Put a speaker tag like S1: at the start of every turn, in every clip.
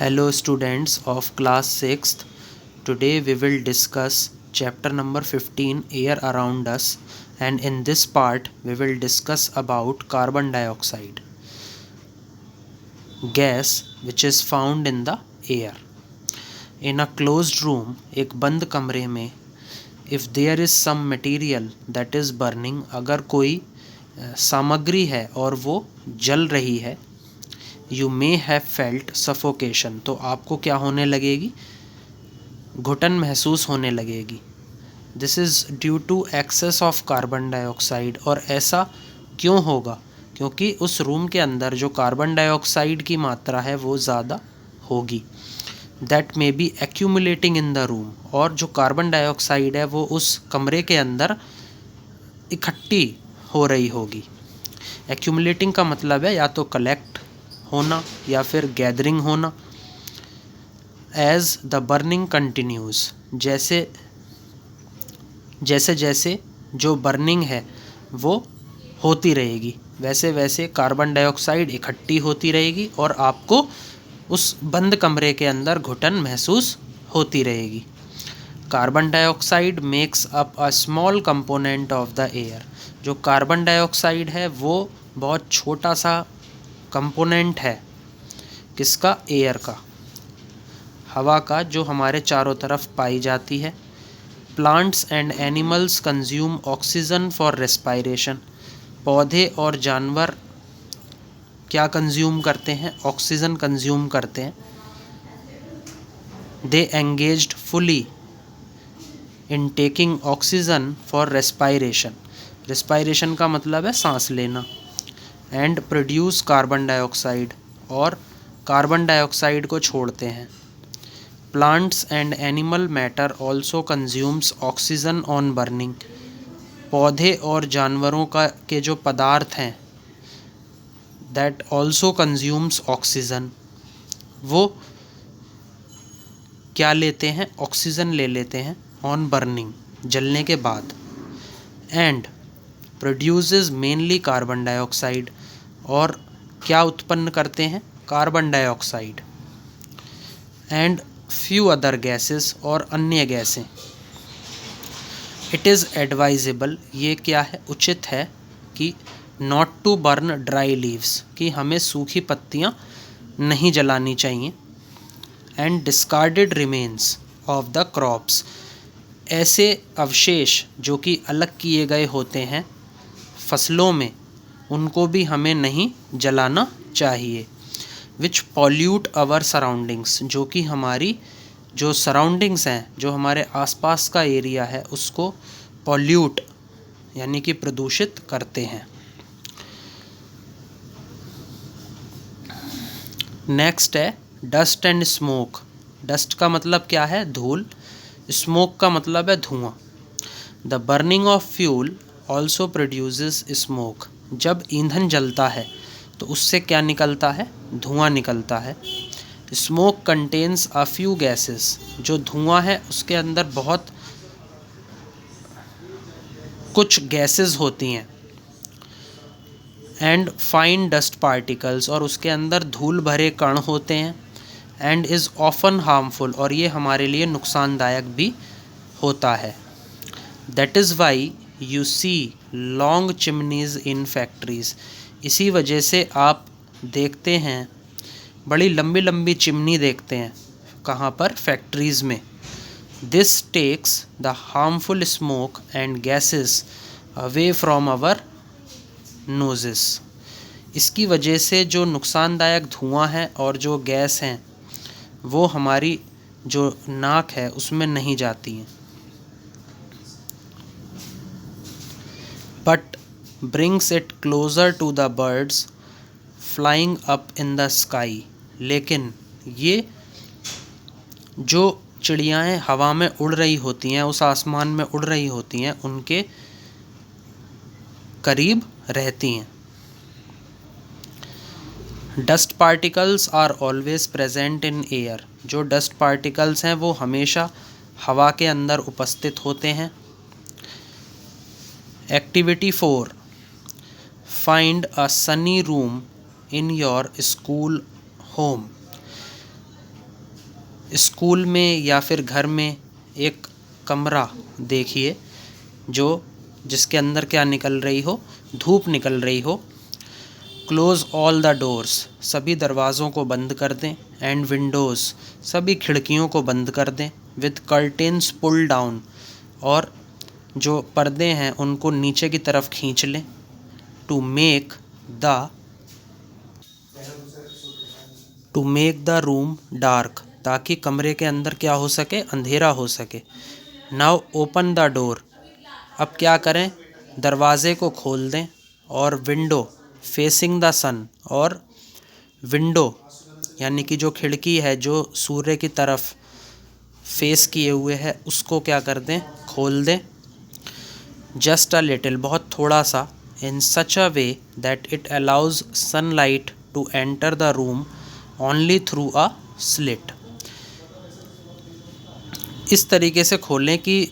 S1: Hello students of class 6th. Today we will discuss chapter number 15, Air Around Us, and in this part we will discuss about carbon dioxide gas which is found in the air. In a closed room, एक बंद कमरे में, if there is some material that is burning, अगर कोई सामग्री है और वो जल रही है, you may have felt suffocation, तो आपको क्या होने लगेगी, घुटन महसूस होने लगेगी. This is due to excess of carbon dioxide. और ऐसा क्यों होगा? क्योंकि उस रूम के अंदर जो कार्बन डाइऑक्साइड की मात्रा है वो ज़्यादा होगी. That may be accumulating in the room, और जो कार्बन डाइऑक्साइड है वो उस कमरे के अंदर इकट्ठी हो रही होगी. एक्यूमुलेटिंग का मतलब है या तो कलेक्ट होना या फिर गैदरिंग होना. एज द बर्निंग कंटिन्यूज, जैसे जैसे जो बर्निंग है वो होती रहेगी, वैसे वैसे कार्बन डाइऑक्साइड इकट्ठी होती रहेगी और आपको उस बंद कमरे के अंदर घुटन महसूस होती रहेगी. Carbon dioxide makes up a small component of the air. जो कार्बन डाइऑक्साइड है वो बहुत छोटा सा कंपोनेंट है. किसका? एयर का, हवा का, जो हमारे चारों तरफ पाई जाती है. Plants and animals consume oxygen for respiration. पौधे और जानवर क्या कंज्यूम करते हैं? ऑक्सीजन कंज्यूम करते हैं. They engaged fully in taking oxygen for respiration. Respiration का मतलब है सांस लेना. एंड प्रोड्यूस कार्बन डाइऑक्साइड, और कार्बन डाइऑक्साइड को छोड़ते हैं. Plants and animal matter also consumes oxygen on burning. पौधे और जानवरों का के जो पदार्थ हैं, दैट ऑल्सो कंज्यूम्स ऑक्सीजन, वो क्या लेते हैं? ऑक्सीजन ले लेते हैं ऑन बर्निंग, जलने के बाद. And produces mainly carbon dioxide, और क्या उत्पन्न करते हैं? Carbon dioxide. And few other gases, और अन्य गैसें. इट इज़ एडवाइजेबल, ये क्या है? उचित है कि not to burn dry leaves, कि हमें सूखी पत्तियाँ नहीं जलानी चाहिए. And discarded remains of the crops, ऐसे अवशेष जो कि अलग किए गए होते हैं फसलों में, उनको भी हमें नहीं जलाना चाहिए. विच पॉल्यूट आवर सराउंडिंग्स, जो कि हमारी जो सराउंडिंग्स हैं, जो हमारे आसपास का एरिया है, उसको पॉल्यूट यानी कि प्रदूषित करते हैं. नेक्स्ट है डस्ट एंड स्मोक. डस्ट का मतलब क्या है? धूल. स्मोक का मतलब है धुआं. The burning of fuel also produces smoke. जब ईंधन जलता है तो उससे क्या निकलता है? धुआं निकलता है. Smoke contains a few gases. जो धुआं है उसके अंदर बहुत कुछ गैसेस होती हैं. एंड फाइन डस्ट पार्टिकल्स, और उसके अंदर धूल भरे कण होते हैं. एंड इज़ ऑफन हार्मफुल, और ये हमारे लिए नुकसानदायक भी होता है. That is why you see long chimneys in factories. इसी वजह से आप देखते हैं बड़ी लंबी लंबी चिमनी देखते हैं. कहाँ पर? फैक्ट्रीज़ में. This takes the harmful smoke and gases away from our noses. इसकी वजह से जो नुकसानदायक धुआं है और जो गैस हैं वो हमारी जो नाक है उसमें नहीं जाती हैं. But brings it closer to the birds flying up in the sky. लेकिन ये जो चिड़ियाएँ हवा में उड़ रही होती हैं, उस आसमान में उड़ रही होती हैं, उनके करीब रहती हैं. Dust particles are always present in air. जो डस्ट पार्टिकल्स हैं वो हमेशा हवा के अंदर उपस्थित होते हैं. Activity 4, find a sunny room in your school home. School में या फिर घर में एक कमरा देखिए जिसके अंदर क्या निकल रही हो, धूप निकल रही हो। क्लोज़ ऑल द डोर्स, सभी दरवाज़ों को बंद कर दें। एंड विंडोज़, सभी खिड़कियों को बंद कर दें। विद कर्टेन्स पुल डाउन, और जो पर्दे हैं उनको नीचे की तरफ खींच लें। To make the room dark, ताकि कमरे के अंदर क्या हो सके, अंधेरा हो सके। नाउ ओपन द डोर, अब क्या करें, दरवाज़े को खोल दें। और विंडो फेसिंग द सन, और विंडो यानी कि जो खिड़की है जो सूर्य की तरफ फेस किए हुए है उसको क्या कर दें, खोल दें। जस्ट अ लिटिल, बहुत थोड़ा सा। In such a way that it allows sunlight to enter the room only through a slit, इस तरीके से खोलें कि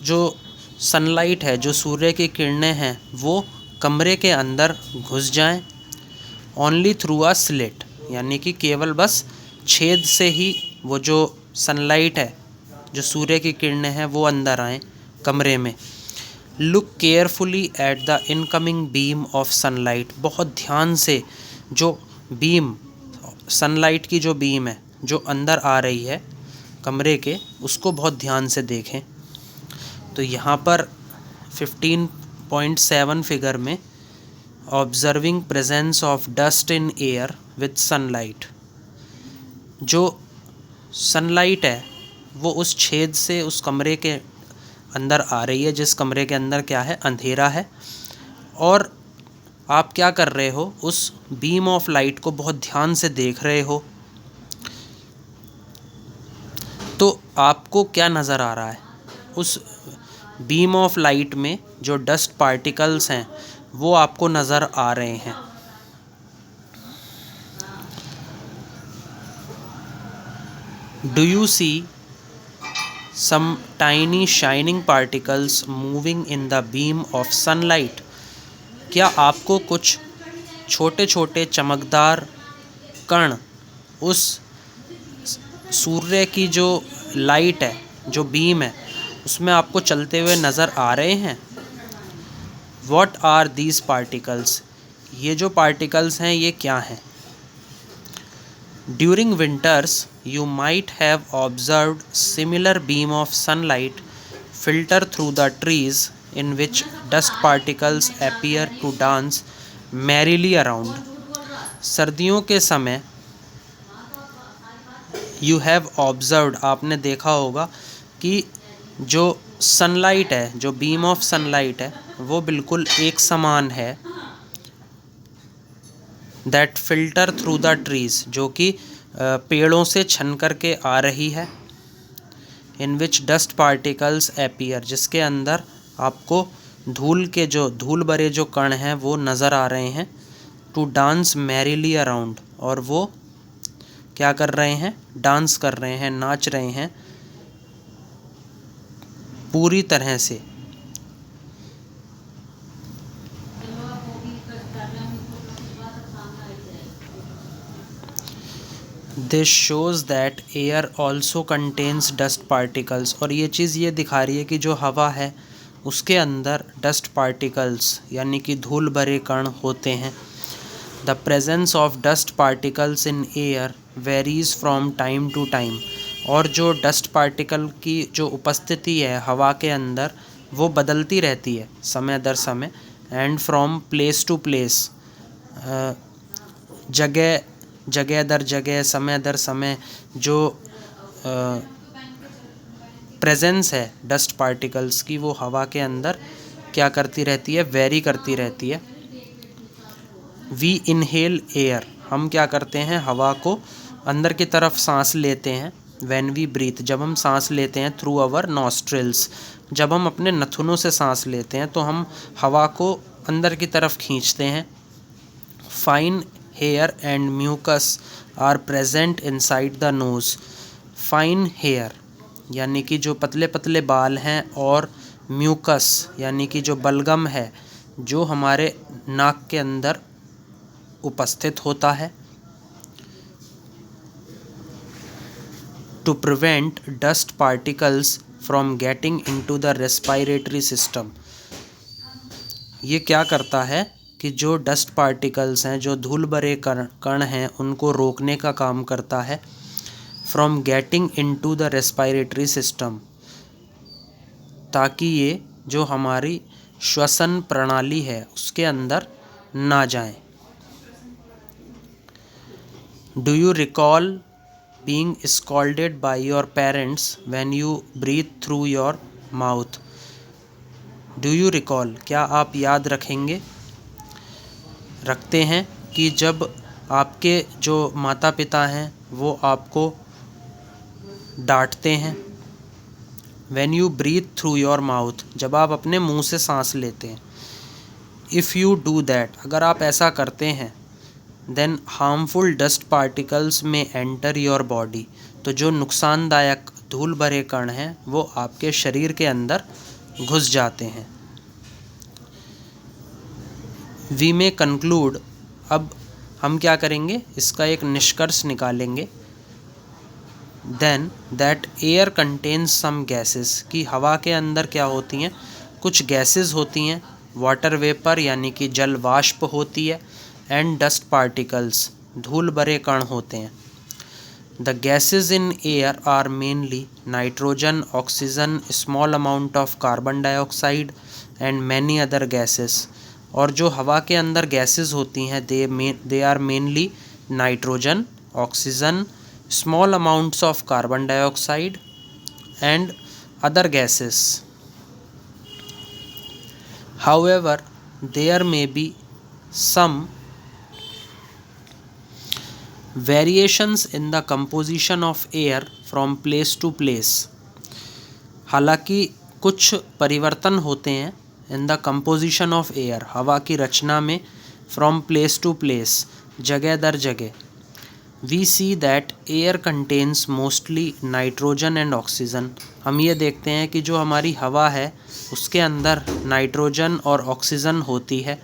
S1: जो सनलाइट है, जो सूर्य की किरणें हैं, वो कमरे के अंदर घुस जाएं। ओनली थ्रू अ स्लिट, यानी कि केवल बस छेद से ही वो जो सनलाइट है, जो सूर्य की किरणें हैं, वो अंदर आएँ कमरे में। Look carefully at the incoming beam of sunlight, बहुत ध्यान से जो बीम, सनलाइट की जो बीम है जो अंदर आ रही है कमरे के, उसको बहुत ध्यान से देखें। तो यहाँ पर 15.7 फिगर में observing presence of dust in air with sunlight, जो सनलाइट है वो उस छेद से उस कमरे के अंदर आ रही है जिस कमरे के अंदर क्या है, अंधेरा है। और आप क्या कर रहे हो, उस बीम ऑफ लाइट को बहुत ध्यान से देख रहे हो। तो आपको क्या नज़र आ रहा है, उस बीम ऑफ लाइट में जो डस्ट पार्टिकल्स हैं वो आपको नज़र आ रहे हैं। Do you see some tiny shining particles moving in the beam of sunlight, क्या आपको कुछ छोटे छोटे चमकदार कण उस सूर्य की जो लाइट है, जो बीम है, उसमें आपको चलते हुए नज़र आ रहे हैं। What are these particles, ये जो पार्टिकल्स हैं ये क्या हैं। During winters you might have observed similar beam of sunlight filter through the trees in which dust particles appear to dance merrily around, सर्दियों के समय you have observed, आपने देखा होगा कि जो सनलाइट है, जो बीम ऑफ सनलाइट है, वो बिल्कुल एक समान है। That filter through the trees, जो कि पेड़ों से छन कर के आ रही है। इन विच डस्ट पार्टिकल्स अपीयर, जिसके अंदर आपको धूल भरे जो कण हैं वो नज़र आ रहे हैं। टू डांस मैरिली अराउंड, और वो क्या कर रहे हैं, डांस कर रहे हैं, नाच रहे हैं पूरी तरह से। This shows that air also contains dust particles, और ये चीज़ ये दिखा रही है कि जो हवा है उसके अंदर डस्ट पार्टिकल्स यानी कि धूल भरे कण होते हैं। The presence of dust particles in air varies from time to time, और जो डस्ट पार्टिकल की जो उपस्थिति है हवा के अंदर वो बदलती रहती है समय दर समय। And from place to place, जगह दर जगह, समय दर समय जो प्रेजेंस है डस्ट पार्टिकल्स की वो हवा के अंदर क्या करती रहती है, वेरी करती रहती है। वी इनहेल एयर, हम क्या करते हैं, हवा को अंदर की तरफ सांस लेते हैं। व्हेन वी ब्रीथ, जब हम सांस लेते हैं थ्रू आवर नॉस्ट्रिल्स, जब हम अपने नथुनों से सांस लेते हैं तो हम हवा को अंदर की तरफ खींचते हैं। Fine hair and mucus are present inside the nose. Fine hair यानी कि जो पतले पतले बाल हैं, और म्यूकस यानी कि जो बलगम है जो हमारे नाक के अंदर उपस्थित होता है। to prevent dust particles from getting into the respiratory system। ये क्या करता है कि जो डस्ट पार्टिकल्स हैं, जो धूल भरे कण हैं, उनको रोकने का काम करता है। From getting into the respiratory system, ताकि ये जो हमारी श्वसन प्रणाली है उसके अंदर ना जाएं। Do you recall being scolded by your parents when you breathe through your mouth? Do you recall, क्या आप याद रखते हैं कि जब आपके जो माता पिता हैं वो आपको डांटते हैं। When you breathe through your mouth, जब आप अपने मुंह से सांस लेते हैं। इफ़ यू डू दैट, अगर आप ऐसा करते हैं, देन हार्मफुल डस्ट पार्टिकल्स में एंटर योर बॉडी, तो जो नुकसानदायक धूल भरे कण हैं वो आपके शरीर के अंदर घुस जाते हैं। वी में कंक्लूड, अब हम क्या करेंगे, इसका एक निष्कर्ष निकालेंगे। Then that air contains some gases, कि हवा के अंदर क्या होती हैं, कुछ गैसेस होती हैं। वाटर वेपर यानी कि जल वाष्प होती है। एंड डस्ट पार्टिकल्स, धूल भरे कण होते हैं। The gases in air are mainly nitrogen, oxygen, small amount of carbon dioxide and many other gases. और जो हवा के अंदर गैसेस होती हैं, they are mainly nitrogen, oxygen, small amounts of carbon dioxide and other gases. However, there may be some variations in the composition of air from place to place। हालांकि कुछ परिवर्तन होते हैं in the composition of air, हवा की रचना में, from place to place, जगह दर जगह। We see that air contains mostly nitrogen and oxygen. हम ये देखते हैं कि जो हमारी हवा है उसके अंदर नाइट्रोजन और ऑक्सीजन होती है।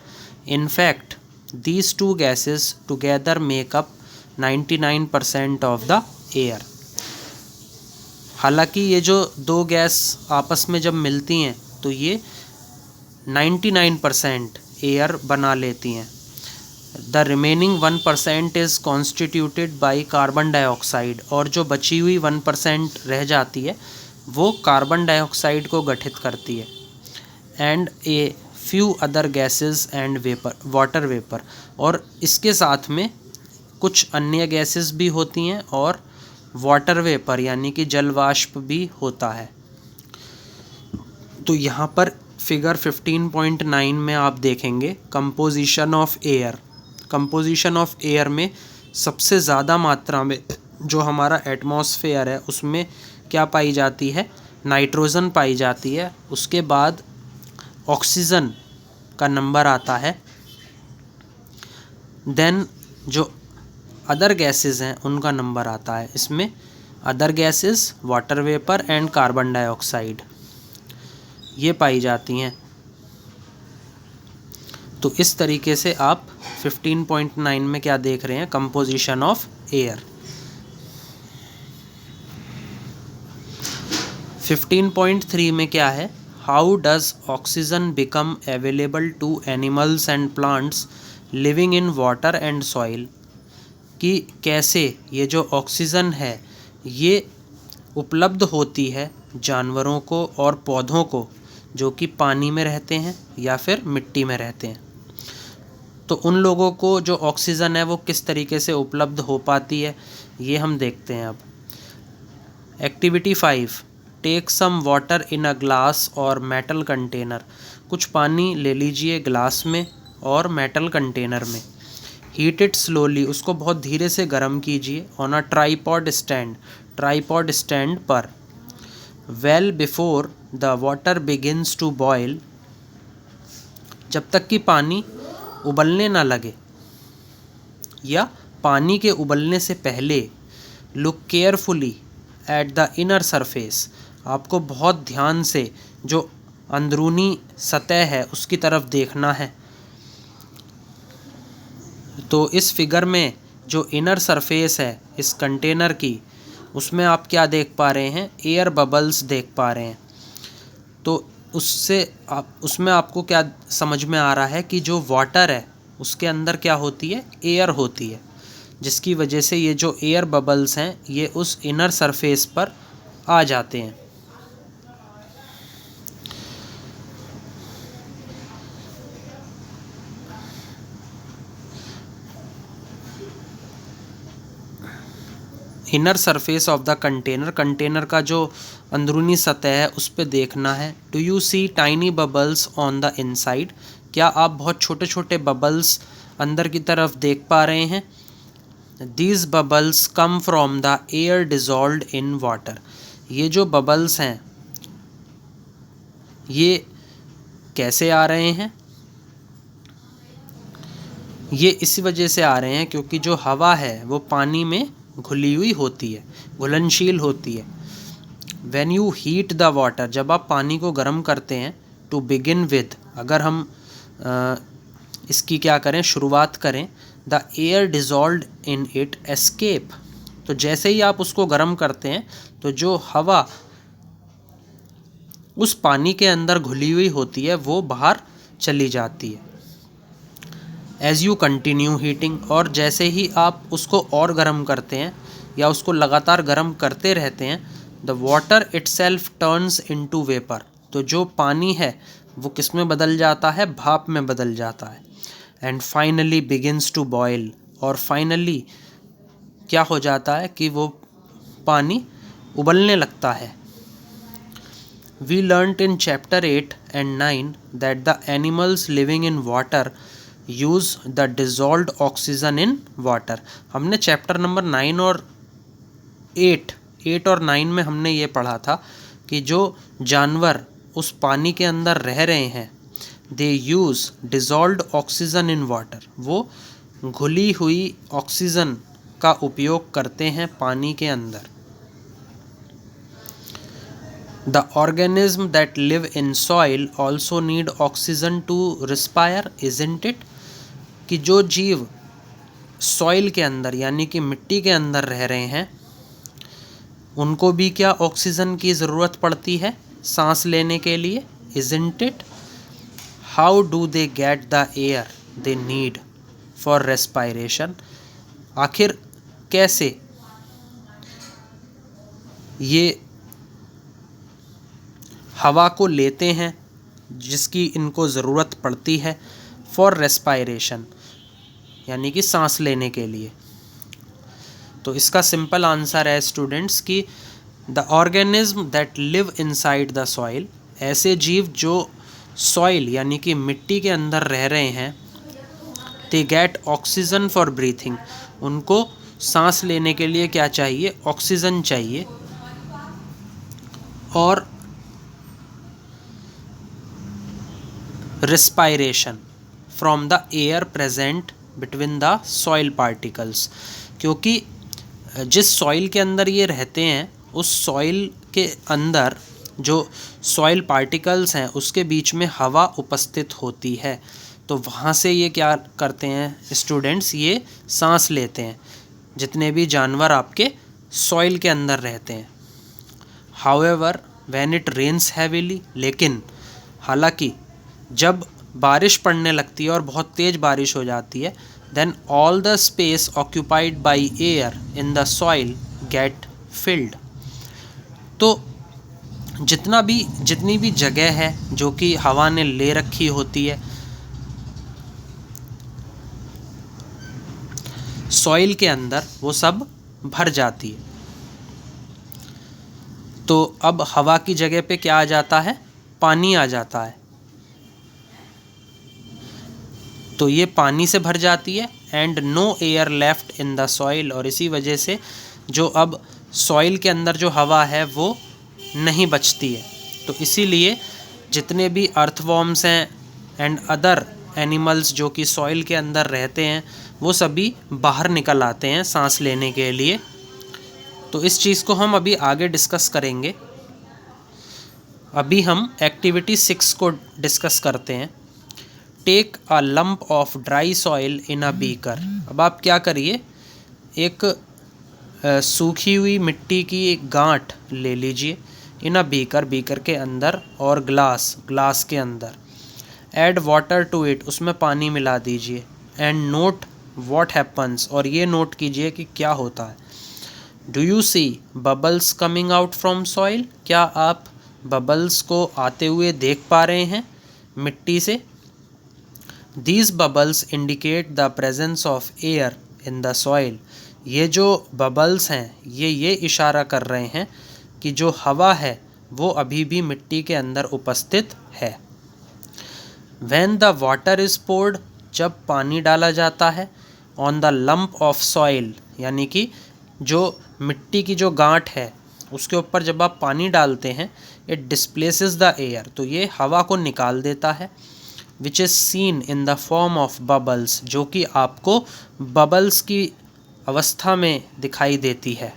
S1: In fact these two gases together make up 99% of the air. हालांकि ये जो दो गैस आपस में जब मिलती हैं तो ये 99% एयर बना लेती हैं। The remaining 1% is constituted by carbon dioxide, और जो बची हुई 1% रह जाती है वो कार्बन डाइऑक्साइड को गठित करती है। And a few other gases and vapour, water vapour, और इसके साथ में कुछ अन्य गैसेस भी होती हैं और वाटर वेपर यानी कि जल वाष्प भी होता है। तो यहाँ पर फिगर 15.9 में आप देखेंगे composition of air. Composition of air में सबसे ज़्यादा मात्रा में जो हमारा एटमॉस्फेयर है उसमें क्या पाई जाती है, नाइट्रोजन पाई जाती है। उसके बाद ऑक्सीजन का नंबर आता है। देन जो अदर गैसेस हैं उनका नंबर आता है। इसमें other gases, water vapour and carbon dioxide ये पाई जाती हैं। तो इस तरीके से आप 15.9 में क्या देख रहे हैं, कंपोजिशन ऑफ एयर। 15.3 में क्या है, how does oxygen become available to animals and plants living in water and soil. कि कैसे ये जो ऑक्सीजन है ये उपलब्ध होती है जानवरों को और पौधों को जो कि पानी में रहते हैं या फिर मिट्टी में रहते हैं। तो उन लोगों को जो ऑक्सीजन है वो किस तरीके से उपलब्ध हो पाती है ये हम देखते हैं अब। Activity 5, take some water in a glass or metal container. कुछ पानी ले लीजिए ग्लास में और मेटल कंटेनर में। हीट इट स्लोली, उसको बहुत धीरे से गर्म कीजिए। On a tripod stand, tripod stand पर। Well before the water begins to boil, जब तक कि पानी उबलने ना लगे या पानी के उबलने से पहले। Look carefully at the inner surface, आपको बहुत ध्यान से जो अंदरूनी सतह है उसकी तरफ देखना है। तो इस फिगर में जो इनर सरफेस है इस कंटेनर की उसमें आप क्या देख पा रहे हैं, एयर बबल्स देख पा रहे हैं। तो उसमें आपको क्या समझ में आ रहा है कि जो वाटर है उसके अंदर क्या होती है, एयर होती है, जिसकी वजह से ये जो एयर बबल्स हैं ये उस इनर सरफेस पर आ जाते हैं। Inner surface of the container, container का जो अंदरूनी सतह है उस पे देखना है। Do you see tiny bubbles on the inside, क्या आप बहुत छोटे छोटे बबल्स अंदर की तरफ देख पा रहे हैं। These bubbles come from the air dissolved in water, ये जो बबल्स हैं ये कैसे आ रहे हैं, ये इसी वजह से आ रहे हैं क्योंकि जो हवा है वो पानी में घुली हुई होती है, घुलनशील होती है। When you heat the water, जब आप पानी को गर्म करते हैं, टू बिगिन विद, अगर हम इसकी क्या करें, शुरुआत करें, the air dissolved in it escape, तो जैसे ही आप उसको गर्म करते हैं तो जो हवा उस पानी के अंदर घुली हुई होती है वो बाहर चली जाती है। एज़ यू कंटिन्यू हीटिंग, और जैसे ही आप उसको और गर्म करते हैं या उसको लगातार गर्म करते रहते हैं, the water itself turns into vapour, तो जो पानी है वो किस में बदल जाता है, भाप में बदल जाता है। And finally begins to boil, और फाइनली क्या हो जाता है कि वो पानी उबलने लगता है। We learned in chapter 8 and 9 that the animals living in water use the dissolved oxygen in water. हमने चैप्टर नंबर 9 और 8 और 9 में हमने ये पढ़ा था कि जो जानवर उस पानी के अंदर रह रहे हैं, दे use dissolved oxygen in water, वो घुली हुई ऑक्सीजन का उपयोग करते हैं पानी के अंदर। The organism that live in soil also need oxygen to respire, isn't it, कि जो जीव सॉइल के अंदर यानी कि मिट्टी के अंदर रह रहे हैं उनको भी क्या ऑक्सीजन की ज़रूरत पड़ती है सांस लेने के लिए, isn't it. How do they get the air they need for respiration, आखिर कैसे ये हवा को लेते हैं जिसकी इनको ज़रूरत पड़ती है फॉर रेस्पायरेशन, यानी कि सांस लेने के लिए। तो इसका सिंपल आंसर है स्टूडेंट्स कि the organism that live inside the soil, ऐसे जीव जो सॉइल यानी कि मिट्टी के अंदर रह रहे हैं, they get oxygen for breathing, उनको सांस लेने के लिए क्या चाहिए, ऑक्सीजन चाहिए, और respiration from the air present between the soil particles, क्योंकि जिस सॉइल के अंदर ये रहते हैं उस सॉइल के अंदर जो सॉइल पार्टिकल्स हैं उसके बीच में हवा उपस्थित होती है, तो वहाँ से ये क्या करते हैं स्टूडेंट्स, ये सांस लेते हैं, जितने भी जानवर आपके सॉइल के अंदर रहते हैं। However when it rains heavily, लेकिन हालांकि जब बारिश पड़ने लगती है और बहुत तेज़ बारिश हो जाती है, then all the space occupied by air in the soil get filled, तो जितनी भी जगह है जो कि हवा ने ले रखी होती है सॉइल के अंदर, वो सब भर जाती है। तो अब हवा की जगह पे क्या आ जाता है, पानी आ जाता है, तो ये पानी से भर जाती है। And no air left in the soil, और इसी वजह से जो अब सॉइल के अंदर जो हवा है वो नहीं बचती है, तो इसीलिए जितने भी अर्थवॉर्म्स हैं एंड अदर एनिमल्स जो कि सॉइल के अंदर रहते हैं वो सभी बाहर निकल आते हैं सांस लेने के लिए। तो इस चीज़ को हम अभी आगे डिस्कस करेंगे। अभी हम एक्टिविटी 6 को डिस्कस करते हैं। Take a lump of dry soil in a beaker. अब आप क्या करिए, एक सूखी हुई मिट्टी की एक गांठ ले लीजिए इन अ बीकर, बीकर के अंदर, और ग्लास, ग्लास के अंदर। ऐड वाटर टू इट, उसमें पानी मिला दीजिए। एंड नोट व्हाट हैपन्स, और ये नोट कीजिए कि क्या होता है। Do you see bubbles coming out from soil, क्या आप बबल्स को आते हुए देख पा रहे हैं मिट्टी से। These bubbles indicate the presence of air in the soil, ये जो बबल्स हैं ये इशारा कर रहे हैं कि जो हवा है वो अभी भी मिट्टी के अंदर उपस्थित है। When the water is poured, जब पानी डाला जाता है, on the lump of soil, यानी कि जो मिट्टी की जो गांठ है उसके ऊपर जब आप पानी डालते हैं, it displaces the air, तो ये हवा को निकाल देता है। which is seen in the form of bubbles, जो कि आपको बबल्स की अवस्था में दिखाई देती है।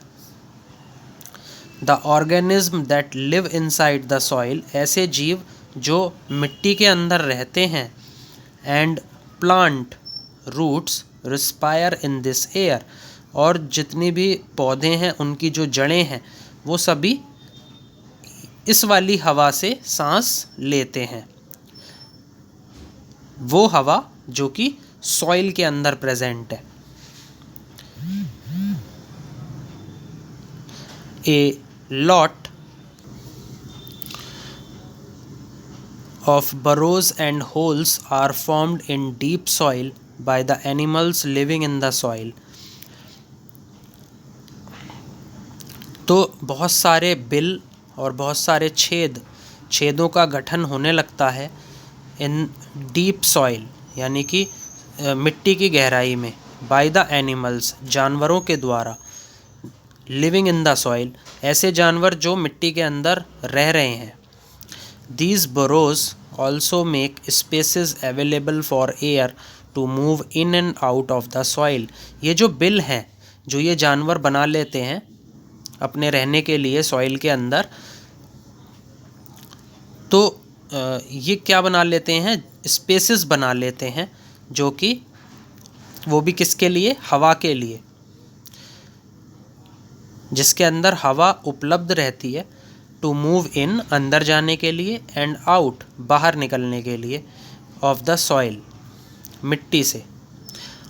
S1: The organism that live inside the soil, ऐसे जीव जो मिट्टी के अंदर रहते हैं। And plant roots respire in this air, और जितनी भी पौधे हैं उनकी जो जड़ें हैं वो सभी इस वाली हवा से सांस लेते हैं, वो हवा जो कि सॉइल के अंदर प्रेजेंट है। A lot of burrows and holes are formed in deep soil by the animals living in the soil. तो बहुत सारे बिल और बहुत सारे छेदों का गठन होने लगता है इन डीप सॉइल, यानी कि मिट्टी की गहराई में। बाय द एनिमल्स, जानवरों के द्वारा। लिविंग इन द सॉइल, ऐसे जानवर जो मिट्टी के अंदर रह रहे हैं। These burrows also make spaces available for air to move in and out of the soil, ये जो बिल हैं जो ये जानवर बना लेते हैं अपने रहने के लिए सॉइल के अंदर, तो ये क्या बना लेते हैं, स्पेसेस बना लेते हैं, जो कि वो भी किसके लिए, हवा के लिए, जिसके अंदर हवा उपलब्ध रहती है। टू मूव इन, अंदर जाने के लिए, एंड आउट, बाहर निकलने के लिए, ऑफ द सॉइल, मिट्टी से।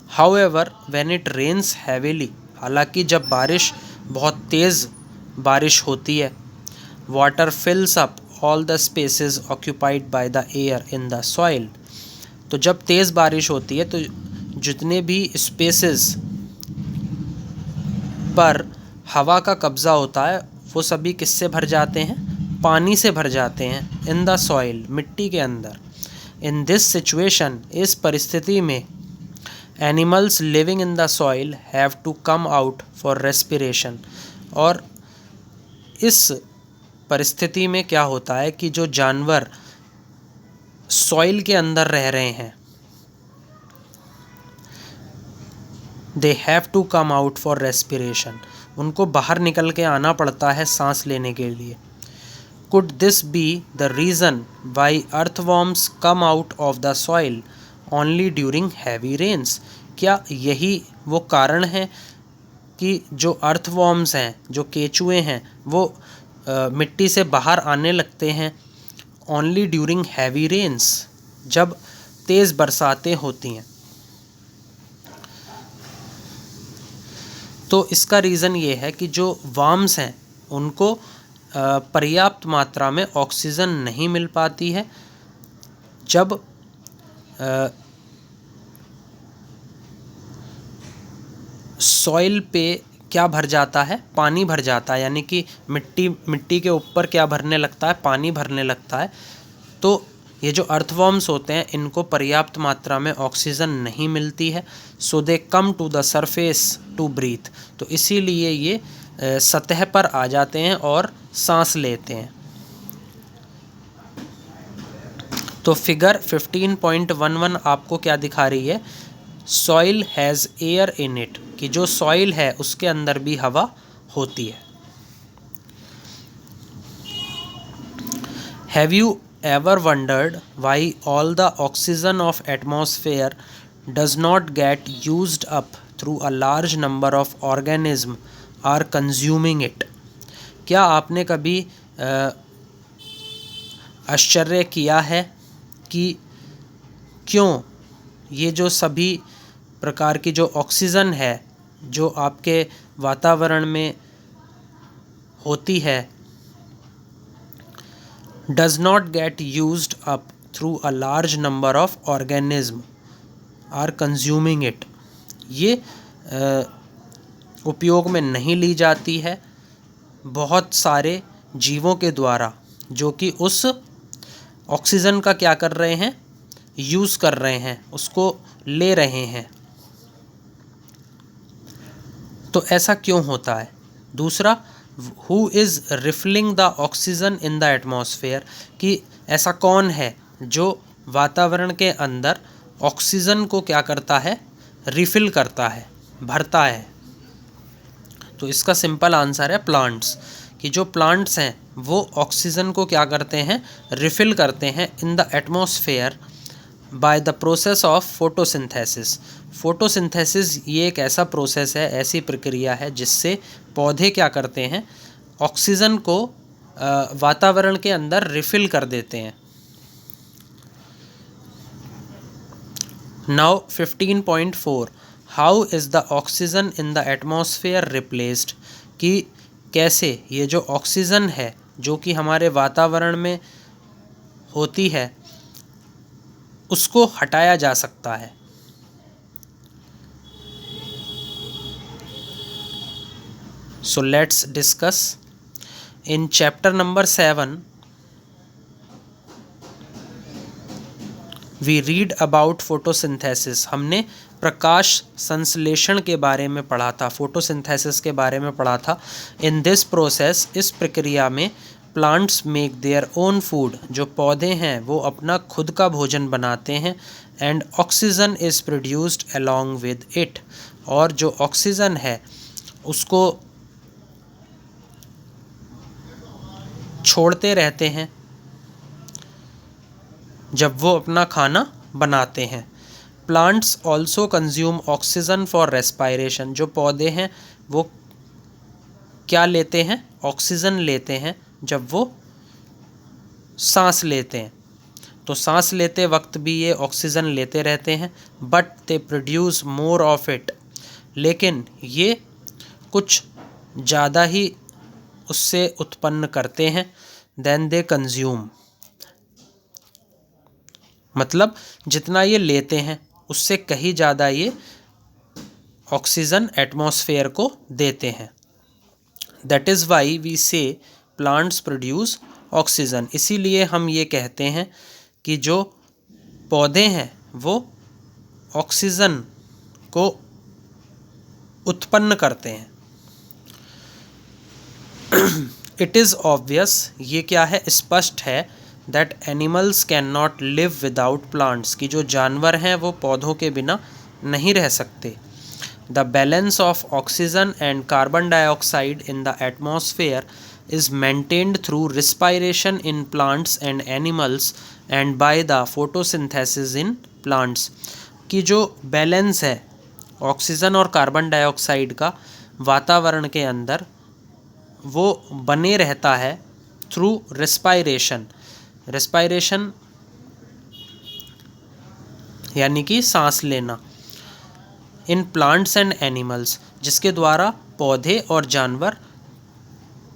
S1: However when it rains heavily, हालांकि जब बारिश बहुत तेज़ बारिश होती है, water fills up all the spaces occupied by the air in the soil, तो जब तेज़ बारिश होती है तो जितने भी स्पेसेस पर हवा का कब्ज़ा होता है वो सभी किससे भर जाते हैं, पानी से भर जाते हैं। इन द सॉइल, मिट्टी के अंदर। इन दिस सिचुएशन, इस परिस्थिति में, animals living in the soil have to come out for respiration, और इस परिस्थिति में क्या होता है कि जो जानवर सॉइल के अंदर रह रहे हैं, they have to come out for respiration, उनको बाहर निकल के आना पड़ता है सांस लेने के लिए। Could this be the reason why earthworms come out of the soil only during heavy rains, क्या यही वो कारण है कि जो अर्थवॉर्म्स हैं, जो केचुए हैं, वो मिट्टी से बाहर आने लगते हैं ओनली ड्यूरिंग हैवी रेन्स, जब तेज़ बरसातें होती हैं। तो इसका रीज़न ये है कि जो वार्म्स हैं उनको पर्याप्त मात्रा में ऑक्सीजन नहीं मिल पाती है जब सॉइल पे क्या भर जाता है, पानी भर जाता है, यानी कि मिट्टी के ऊपर क्या भरने लगता है, पानी भरने लगता है। तो ये जो अर्थवॉर्म्स होते हैं इनको पर्याप्त मात्रा में ऑक्सीजन नहीं मिलती है, so they come to the surface to breathe, तो इसीलिए ये सतह पर आ जाते हैं और सांस लेते हैं। तो फिगर 15.11 आपको क्या दिखा रही है, soil has air in it, कि जो सॉइल है उसके अंदर भी हवा होती है। Have you ever wondered why all the oxygen of atmosphere does not get used up through a large number of organisms are consuming it। क्या आपने कभी आश्चर्य किया है कि क्यों ये जो सभी प्रकार की जो ऑक्सीजन है जो आपके वातावरण में होती है does not get used up through a large number of organism are consuming it। ये उपयोग में नहीं ली जाती है बहुत सारे जीवों के द्वारा जो कि उस ऑक्सीजन का क्या कर रहे हैं, यूज़ कर रहे हैं, उसको ले रहे हैं। तो ऐसा क्यों होता है। दूसरा, who is refilling the oxygen in the atmosphere, कि ऐसा कौन है जो वातावरण के अंदर ऑक्सीजन को क्या करता है, रिफ़िल करता है, भरता है। तो इसका सिंपल आंसर है प्लांट्स, कि जो प्लांट्स हैं वो ऑक्सीजन को क्या करते हैं, रिफ़िल करते हैं in the atmosphere by the process of photosynthesis. Photosynthesis ये एक ऐसा प्रोसेस है, ऐसी प्रक्रिया है जिससे पौधे क्या करते हैं, ऑक्सीजन को वातावरण के अंदर रिफ़िल कर देते हैं। Now 15.4 how is the oxygen in the atmosphere replaced, कि कैसे ये जो ऑक्सीजन है जो कि हमारे वातावरण में होती है उसको हटाया जा सकता है। So let's discuss in chapter number 7 we read about photosynthesis. हमने प्रकाश संश्लेषण के बारे में पढ़ा था, फोटोसिंथेसिस के बारे में पढ़ा था। इन दिस प्रोसेस, इस प्रक्रिया में plants make their own food, जो पौधे हैं वो अपना खुद का भोजन बनाते हैं। And oxygen is produced along with it, और जो ऑक्सीजन है उसको छोड़ते रहते हैं जब वो अपना खाना बनाते हैं। Plants also consume oxygen for respiration, जो पौधे हैं वो क्या लेते हैं, ऑक्सीजन लेते हैं जब वो सांस लेते हैं। तो सांस लेते वक्त भी ये ऑक्सीजन लेते रहते हैं, but they produce more of it, लेकिन ये कुछ ज़्यादा ही उससे उत्पन्न करते हैं देन दे कंज्यूम। मतलब जितना ये लेते हैं उससे कहीं ज़्यादा ये ऑक्सीजन एटमॉस्फेयर को देते हैं। दैट इज़ वाई वी से प्लांट्स प्रोड्यूस ऑक्सीजन। इसीलिए हम ये कहते हैं कि जो पौधे हैं वो ऑक्सीजन को उत्पन्न करते हैं। इट इज़ ऑब्वियस, ये क्या है, स्पष्ट है, that animals can not live without plants, कि जो जानवर हैं वो पौधों के बिना नहीं रह सकते। The balance of oxygen and carbon dioxide in the atmosphere is maintained through respiration in plants and animals and by the photosynthesis in plants, कि जो बैलेंस है ऑक्सीजन और कार्बन डाइऑक्साइड का वातावरण के अंदर वो बने रहता है थ्रू रेस्पायरेशन। रेस्पायरेशन यानी कि सांस लेना। इन प्लांट्स एंड एनिमल्स, जिसके द्वारा पौधे और जानवर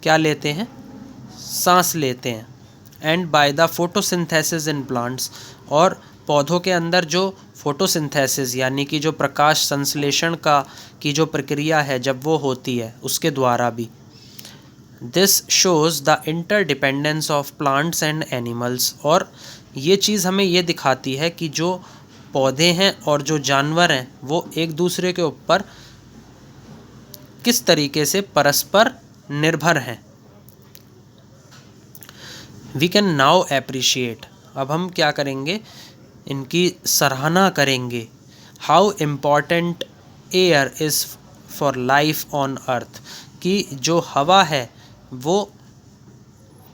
S1: क्या लेते हैं, सांस लेते हैं। And by the photosynthesis in plants, और पौधों के अंदर जो फोटोसिंथेसिस यानी कि जो प्रकाश संश्लेषण का की जो प्रक्रिया है जब वो होती है उसके द्वारा भी। This shows the interdependence of plants and animals, और ये चीज़ हमें ये दिखाती है कि जो पौधे हैं और जो जानवर हैं वो एक दूसरे के ऊपर किस तरीके से परस्पर निर्भर हैं। वी कैन नाउ एप्रिशिएट, अब हम क्या करेंगे, इनकी सराहना करेंगे। How important air is for life on earth, कि जो हवा है वो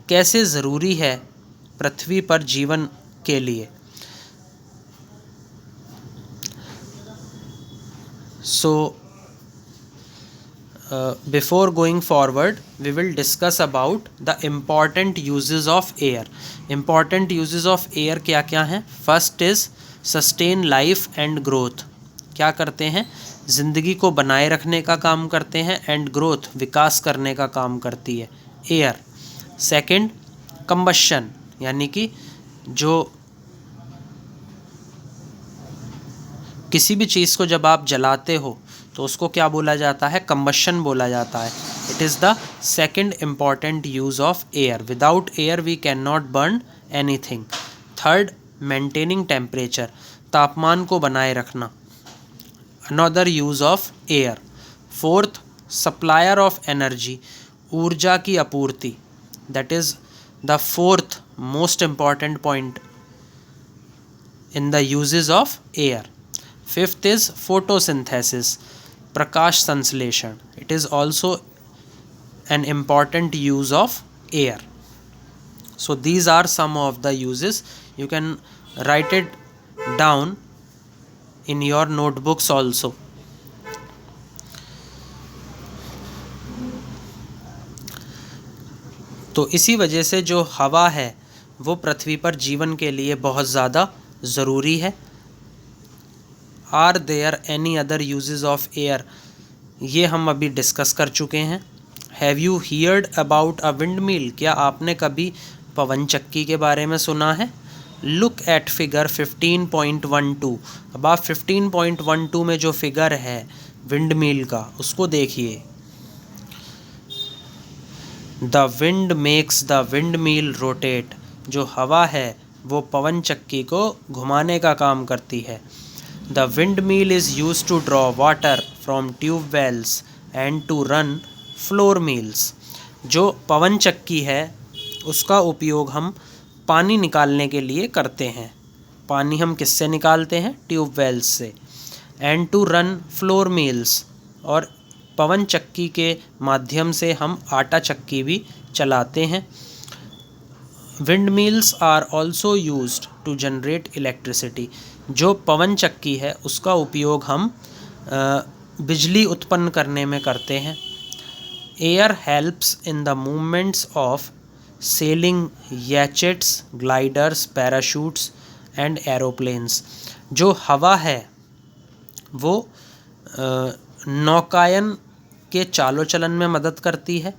S1: कैसे ज़रूरी है पृथ्वी पर जीवन के लिए। before going forward we will discuss about the important uses of air. Important uses of air क्या क्या हैं? First is sustain life and growth. क्या करते हैं? ज़िंदगी को बनाए रखने का काम करते हैं, एंड ग्रोथ विकास करने का काम करती है एयर. सेकंड कंबशन, यानी कि जो किसी भी चीज़ को जब आप जलाते हो तो उसको क्या बोला जाता है? कंबशन बोला जाता है. It is the second important use of air. Without air we can not burn anything. Third maintaining temperature, तापमान को बनाए रखना, another use of air. Fourth supplier of energy, ऊर्जा की आपूर्ति, that is the fourth most important point in the uses of air. Fifth is photosynthesis, प्रकाश संश्लेषण. It is also an important use of air. So these are some of the uses. You can write it down in your notebooks also. तो इसी वजह से जो हवा है वो पृथ्वी पर जीवन के लिए बहुत ज़्यादा ज़रूरी है. Are there any other uses of air? ये हम अभी डिस्कस कर चुके हैं. Have you heard about a wind mill? क्या आपने कभी पवन चक्की के बारे में सुना है? Look at figure 15.12. अब आप 15.12 में जो फिगर है विंड मिल का, उसको देखिए. The wind makes the wind mill rotate. जो हवा है वो पवन चक्की को घुमाने का काम करती है. The windmill is use to draw water from tube wells and to run flour mills. जो पवन चक्की है उसका उपयोग हम पानी निकालने के लिए करते हैं. पानी हम किससे निकालते हैं? ट्यूब वेल्स से. And to run flour mills, और पवन चक्की के माध्यम से हम आटा चक्की भी चलाते हैं. Windmills are also used to generate electricity. जो पवन चक्की है उसका उपयोग हम बिजली उत्पन्न करने में करते हैं. Air helps in the movements of sailing yachts, gliders, parachutes and aeroplanes. जो हवा है वो नौकायन के चालो चलन में मदद करती है.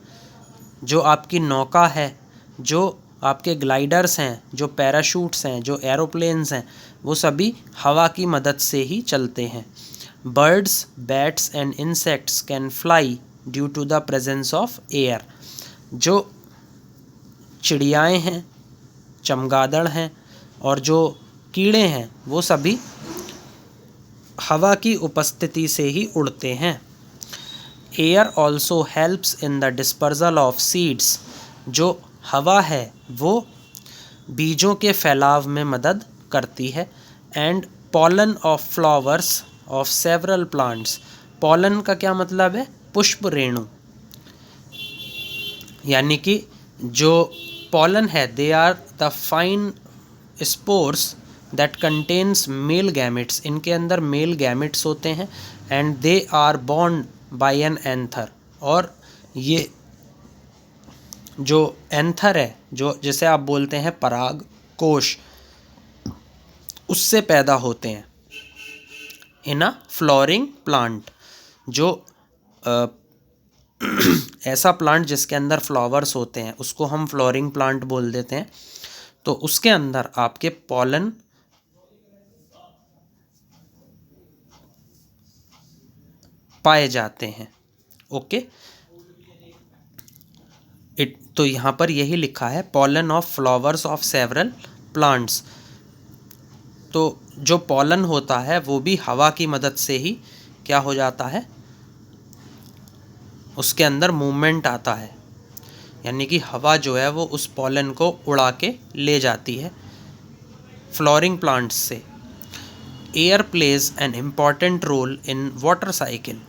S1: जो आपकी नौका है, जो आपके ग्लाइडर्स हैं, जो पैराशूट्स हैं, जो एरोप्लेन्स हैं, वो सभी हवा की मदद से ही चलते हैं. Birds, bats and insects can fly due to the presence of air. जो चिड़ियाएँ हैं, चमगादड़ हैं और जो कीड़े हैं वो सभी हवा की उपस्थिति से ही उड़ते हैं. Air also helps in the dispersal of seeds. जो हवा है वो बीजों के फैलाव में मदद करती है. And pollen of flowers of several plants. Pollen का क्या मतलब है? पुष्प रेणु. यानी कि जो पॉलन है, they are the fine spores that contains male gametes. इनके अंदर मेल गैमेट्स होते हैं and they are borne by an anther. और ये जो एंथर है, जो जिसे आप बोलते हैं पराग कोश, उससे पैदा होते हैं इन अ फ्लोरिंग प्लांट. जो ऐसा प्लांट जिसके अंदर फ्लावर्स होते हैं उसको हम फ्लोरिंग प्लांट बोल देते हैं. तो उसके अंदर आपके पॉलन पाए जाते हैं. ओके, तो यहाँ पर यही लिखा है pollen of flowers of several plants. तो जो पॉलन होता है वो भी हवा की मदद से ही क्या हो जाता है? उसके अंदर मूवमेंट आता है. यानी कि हवा जो है वो उस पॉलन को उड़ा के ले जाती है फ्लोरिंग प्लांट्स से. Air plays an important role in water cycle.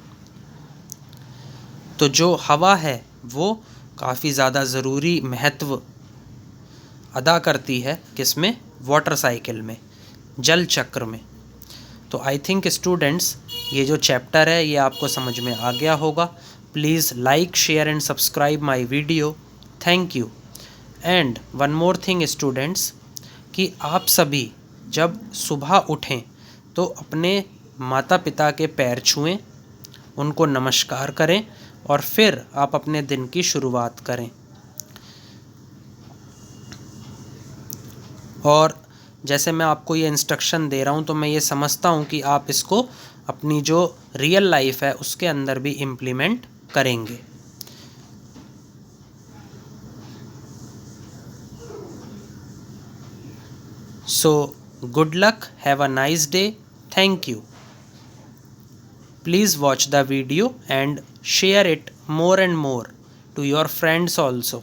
S1: तो जो हवा है वो काफ़ी ज़्यादा ज़रूरी महत्व अदा करती है किसमें? वाटर साइकिल में, जल चक्र में. तो आई थिंक स्टूडेंट्स ये जो चैप्टर है ये आपको समझ में आ गया होगा. Please like, share and subscribe my video. Thank you. And one more thing students, कि आप सभी जब सुबह उठें तो अपने माता पिता के पैर छुएं, उनको नमस्कार करें और फिर आप अपने दिन की शुरुआत करें। और जैसे मैं आपको ये इंस्ट्रक्शन दे रहा हूँ तो मैं ये समझता हूँ कि आप इसको अपनी जो रियल लाइफ है उसके अंदर भी इम्प्लीमेंट करेंगे। So, good luck, have a nice day, thank you. Please watch the video and share it more and more to your friends also.